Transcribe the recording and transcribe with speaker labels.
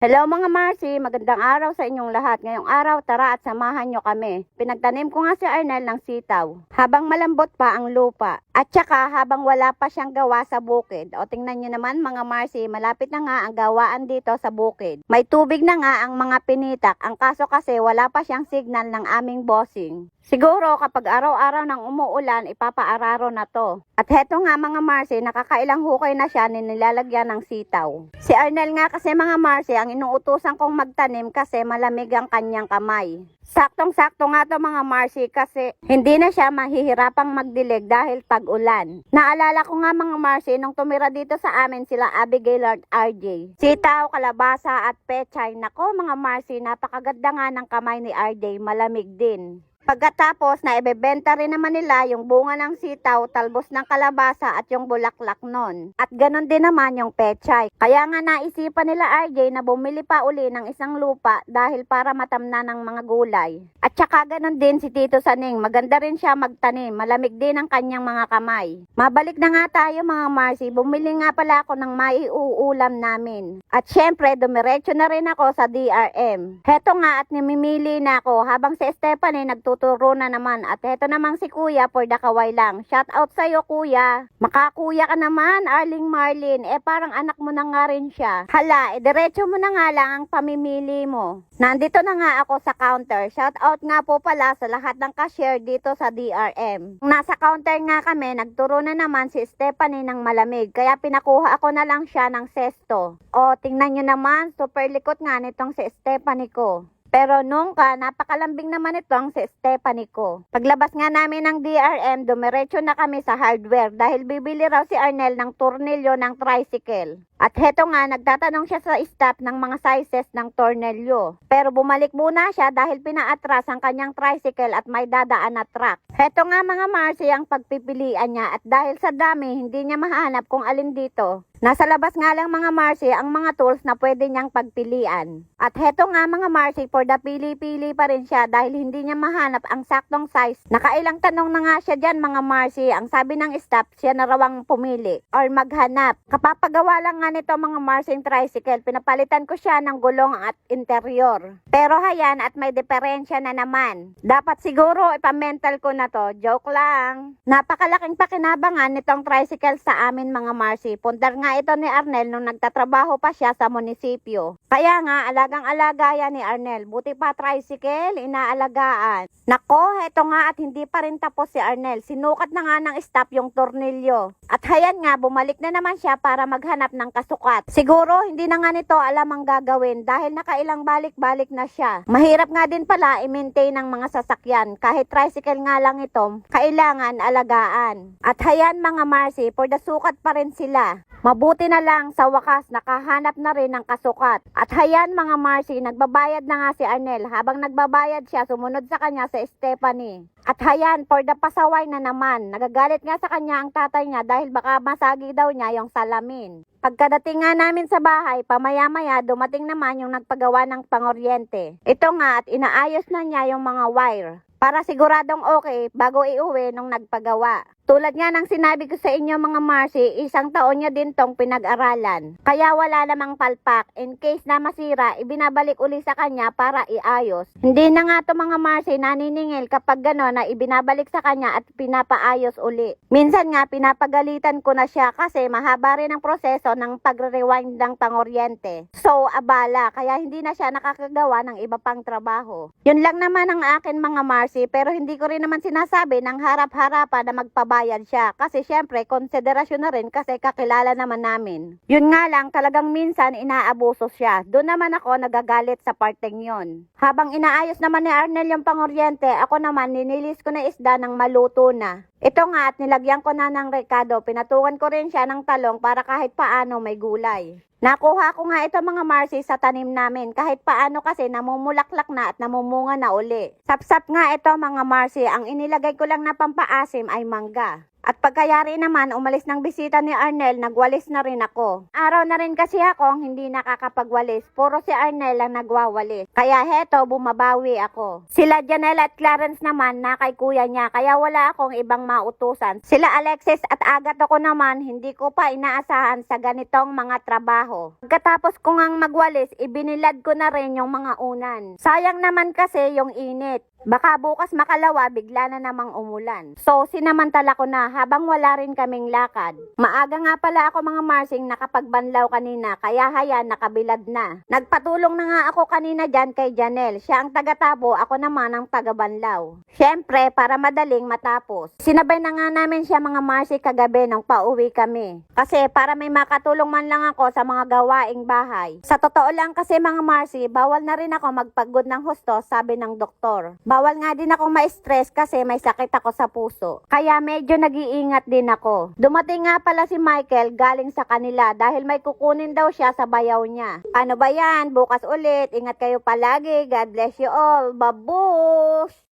Speaker 1: Hello mga Marcy, magandang araw sa inyong lahat. Ngayong araw, tara at samahan nyo kami. Pinagtanim ko nga si Arnel ng sitaw, habang malambot pa ang lupa. At saka habang wala pa siyang gawa sa bukid. O tingnan nyo naman mga Marcy, malapit na nga ang gawaan dito sa bukid. May tubig na nga ang mga pinitak. Ang kaso kasi wala pa siyang signal ng aming bossing. Siguro kapag araw-araw nang umuulan, ipapaararo na to. At heto nga mga Marcy, nakakailang hukay na siya nilalagyan ng sitaw. Si Arnel nga kasi mga Marcy, ang inuutusan kong magtanim kasi malamig ang kanyang kamay. Saktong-sakto nga to mga Marcy kasi hindi na siya mahihirapang magdilig dahil tag-ulan. Naalala ko nga mga Marcy nung tumira dito sa amin sila Abigail at RJ. Sitaw, kalabasa at pechay. Nako mga Marcy, napakaganda nga ng kamay ni RJ, malamig din. Pagkatapos na ibebenta rin naman nila yung bunga ng sitaw, talbos ng kalabasa at yung bulaklak nun. At ganon din naman yung pechay. Kaya nga naisipan nila RJ na bumili pa uli ng isang lupa dahil para matamna ng mga gulay. At saka ganon din si Tito Saning, maganda rin siya magtanim, malamig din ang kanyang mga kamay. Mabalik na nga tayo mga Marcy, bumili nga pala ako ng maiuulam namin. At syempre dumiretso na rin ako sa DRM. Heto nga at nimimili na ako habang si Stephanie nagtuturo na naman. At heto namang si Kuya for the kaway lang. Shout out sa'yo Kuya. Makakuya ka naman Arling Marlin. Parang anak mo na nga rin siya. Hala, diretso mo na nga lang ang pamimili mo. Nandito na nga ako sa counter. Shout out nga po pala sa lahat ng cashier dito sa DRM. Nasa counter nga kami, nagturo na naman si Stephanie ng malamig. Kaya pinakuha ako na lang siya ng sesto. O, tingnan nyo naman, super likot nga nitong si Stephanie ko. Pero nung napakalambing naman ito ang si Stephanie ko. Paglabas nga namin ng DRM, dumiretso na kami sa hardware dahil bibili raw si Arnel ng tornilyo ng tricycle. At heto nga, nagtatanong siya sa staff ng mga sizes ng tornilyo. Pero bumalik muna siya dahil pinaatras ang kanyang tricycle at may dadaan na truck. Heto nga mga Marcy ang pagpipilian niya at dahil sa dami, hindi niya mahanap kung alin dito. Nasa labas nga lang mga Marcy ang mga tools na pwede niyang pagpilian. At heto nga mga Marcy, for the pili-pili pa rin siya dahil hindi niya mahanap ang saktong size. Nakailang tanong na nga siya dyan mga Marcy. Ang sabi ng staff, siya na raw ang pumili or maghanap. Kapapagawa lang nga nito mga Marcy tricycle, pinapalitan ko siya ng gulong at interior. Pero hayan at may diferensya na naman. Dapat siguro ipamental ko na to. Joke lang. Napakalaking pakinabangan nitong tricycle sa amin mga Marcy. Pundar nga ito ni Arnel nung nagtatrabaho pa siya sa munisipyo. Kaya nga alagang-alaga yan ni Arnel. Buti pa tricycle, inaalagaan. Nako, heto nga at hindi pa rin tapos si Arnel. Sinukat na nga ng staff yung tornilyo. At hayan nga, bumalik na naman siya para maghanap ng kasukat. Siguro hindi na nga nito alam ang gagawin dahil nakailang balik-balik na siya. Mahirap nga din pala i-maintain ng mga sasakyan. Kahit tricycle nga lang ito, kailangan alagaan. At hayan mga Marcy, for the sukat pa rin sila. Mabuti na lang sa wakas nakahanap na rin ng kasukat. At hayan mga Marcy, nagbabayad na nga si Arnel. Habang nagbabayad siya, sumunod sa kanya si Stephanie. At hayan, for the pasaway na naman. Nagagalit nga sa kanya ang tatay niya dahil baka masagi daw niya yung salamin. Pagkadating nga namin sa bahay, pamaya-maya dumating naman yung nagpagawa ng pangoryente. Ito nga at inaayos na niya yung mga wire. Para siguradong okay bago iuwi nung nagpagawa. Tulad nga ng sinabi ko sa inyo mga Marcy, isang taon niya din tong pinag-aralan. Kaya wala namang palpak. In case na masira, ibinabalik uli sa kanya para iayos. Hindi na nga to mga Marcy naniningil kapag gano'n na ibinabalik sa kanya at pinapaayos uli. Minsan nga pinapagalitan ko na siya kasi mahaba rin ang proseso ng pagre-rewind ng pangoryente. So abala, kaya hindi na siya nakakagawa ng iba pang trabaho. Yun lang naman ang akin mga Marcy, pero hindi ko rin naman sinasabi ng harap-harapan na magpabayad siya kasi syempre konsiderasyon na rin kasi kakilala naman namin. Yun nga lang talagang minsan inaabuso siya. Doon naman ako nagagalit sa parteng yon. Habang inaayos naman ni Arnel yung pangoryente, ako naman ninilis ko na isda ng maluto na. Ito nga at nilagyan ko na ng rekado, pinatukan ko rin siya ng talong para kahit paano may gulay. Nakuha ko nga ito mga Marcy sa tanim namin kahit paano kasi namumulaklak na at namumunga na uli. Sapsap nga ito mga Marcy, ang inilagay ko lang na pampaasim ay mangga. At pagkayari naman, umalis ng bisita ni Arnel, nagwalis na rin ako. Araw na rin kasi akong hindi nakakapagwalis. Puro si Arnel ang nagwawalis. Kaya heto, bumabawi ako. Sila Janelle at Clarence naman na kay kuya niya. Kaya wala akong ibang mautusan. Sila Alexis at Agatha ko naman, hindi ko pa inaasahan sa ganitong mga trabaho. Pagkatapos ko ngang magwalis, ibinilad ko na rin yung mga unan. Sayang naman kasi yung init. Baka bukas makalawa, bigla na namang umulan. So, sinamantala ko na habang wala rin kaming lakad. Maaga nga pala ako mga Marsing nakapagbanlaw kanina, kaya haya nakabilad na. Nagpatulong na nga ako kanina dyan kay Janelle. Siya ang taga-tabo, ako naman ang taga-banlaw. Siyempre, para madaling matapos. Sinabay na nga namin siya mga Marcy kagabi nang pauwi kami. Kasi para may makatulong man lang ako sa mga gawaing bahay. Sa totoo lang kasi mga Marcy, bawal na rin ako magpagod ng husto, sabi ng doktor. Bawal nga din akong ma-stress kasi may sakit ako sa puso. Kaya medyo nag-iingat din ako. Dumating nga pala si Michael galing sa kanila dahil may kukunin daw siya sa bayaw niya. Ano ba yan? Bukas ulit. Ingat kayo palagi. God bless you all. Babush!